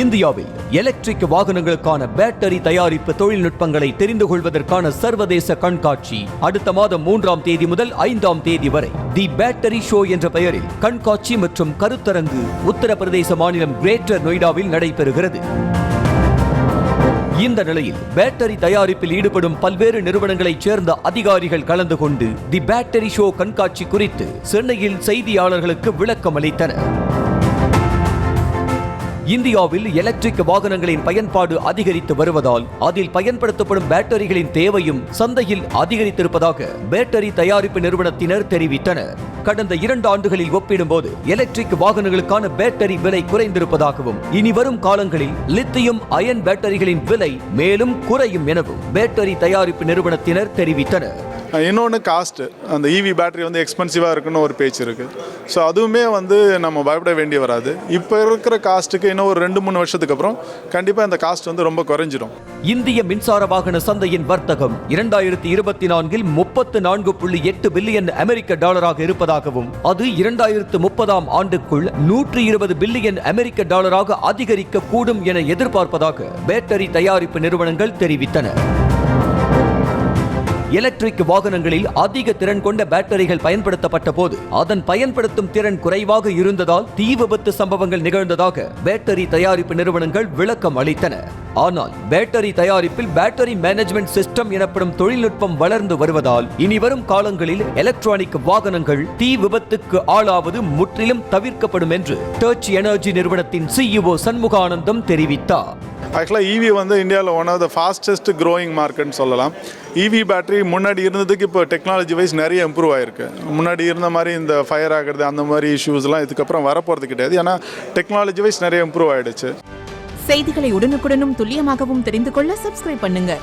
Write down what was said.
இந்தியாவில் எலக்ட்ரிக் வாகனங்களுக்கான பேட்டரி தயாரிப்பு தொழில்நுட்பங்களை தெரிந்து கொள்வதற்கான சர்வதேச கண்காட்சி அடுத்த மாதம் 3ஆம் தேதி முதல் 5ஆம் தேதி வரை தி பேட்டரி ஷோ என்ற பெயரில் கண்காட்சி மற்றும் கருத்தரங்கு உத்தரப்பிரதேச மாநிலம் கிரேட்டர் நொய்டாவில் நடைபெறுகிறது. இந்த நிலையில் பேட்டரி தயாரிப்பில் ஈடுபடும் பல்வேறு நிறுவனங்களைச் சேர்ந்த அதிகாரிகள் கலந்து கொண்டு தி பேட்டரி ஷோ கண்காட்சி குறித்து சென்னையில் செய்தியாளர்களுக்கு விளக்கம் அளித்தனர். இந்தியாவில் எலக்ட்ரிக் வாகனங்களின் பயன்பாடு அதிகரித்து வருவதால் அதில் பயன்படுத்தப்படும் பேட்டரிகளின் தேவையும் சந்தையில் அதிகரித்திருப்பதாக பேட்டரி தயாரிப்பு நிறுவனத்தினர் தெரிவித்தனர். கடந்த 2 ஆண்டுகளில் ஒப்பிடும்போது எலக்ட்ரிக் வாகனங்களுக்கான பேட்டரி விலை குறைந்திருப்பதாகவும் இனி வரும் காலங்களில் லித்தியம் அயன் பேட்டரிகளின் விலை மேலும் குறையும் எனவும் பேட்டரி தயாரிப்பு நிறுவனத்தினர் தெரிவித்தனர். இன்னொன்று காஸ்ட்டு, அந்த இவி பேட்டரி வந்து எக்ஸ்பென்சிவாக இருக்குன்னு ஒரு பேச்சு இருக்குது. ஸோ அதுவுமே வந்து நம்ம பயப்பட வேண்டி வராது. இப்போ இருக்கிற காஸ்ட்டுக்கு இன்னும் ஒரு 2-3 வருஷத்துக்கு அப்புறம் கண்டிப்பாக இந்த காஸ்ட் வந்து ரொம்ப குறைஞ்சிடும். இந்திய மின்சார வாகன சந்தையின் வர்த்தகம் 2024இல் 34.8 பில்லியன் அமெரிக்க டாலராக இருப்பதாகவும் அது 2030ஆம் ஆண்டுக்குள் 120 பில்லியன் அமெரிக்க டாலராக அதிகரிக்க கூடும் என எதிர்பார்ப்பதாக பேட்டரி தயாரிப்பு நிறுவனங்கள் தெரிவித்தன. எலக்ட்ரிக் வாகனங்களில் அதிக திறன் கொண்ட பேட்டரிகள் பயன்படுத்தப்பட்ட போது அதன் பயன்படுத்தும் திறன் குறைவாக இருந்ததால் தீ விபத்து சம்பவங்கள் நிகழ்ந்ததாக பேட்டரி தயாரிப்பு நிறுவனங்கள் விளக்கம் அளித்தன. ஆனால் பேட்டரி தயாரிப்பில் பேட்டரி மேனேஜ்மெண்ட் சிஸ்டம் எனப்படும் தொழில்நுட்பம் வளர்ந்து வருவதால் இனி வரும் காலங்களில் எலக்ட்ரானிக் வாகனங்கள் தீ விபத்துக்கு ஆளாவது முற்றிலும் தவிர்க்கப்படும் என்று டர்ச் எனர்ஜி நிறுவனத்தின் CEO சண்முகானந்தம் தெரிவித்தார். ஆக்சுவலாக இவி வந்து இந்தியாவில் one of the fastest growing மார்க்கெட்னு சொல்லலாம். இவி பேட்டரி முன்னாடி இருந்ததுக்கு இப்போ டெக்னாலஜி வைஸ் நிறைய இம்ப்ரூவ் ஆகிருக்கு. முன்னாடி இருந்த மாதிரி இந்த ஃபயர் ஆகிறது அந்த மாதிரி இஷ்யூஸ்லாம் இதுக்கப்புறம் வரப்போகிறது கிடையாது. ஏன்னா டெக்னாலஜி வைஸ் நிறைய இம்ப்ரூவ் ஆகிடுச்சு. செய்திகளை உடனுக்குடனும் துல்லியமாகவும் தெரிந்து கொள்ள சப்ஸ்கிரைப் பண்ணுங்க.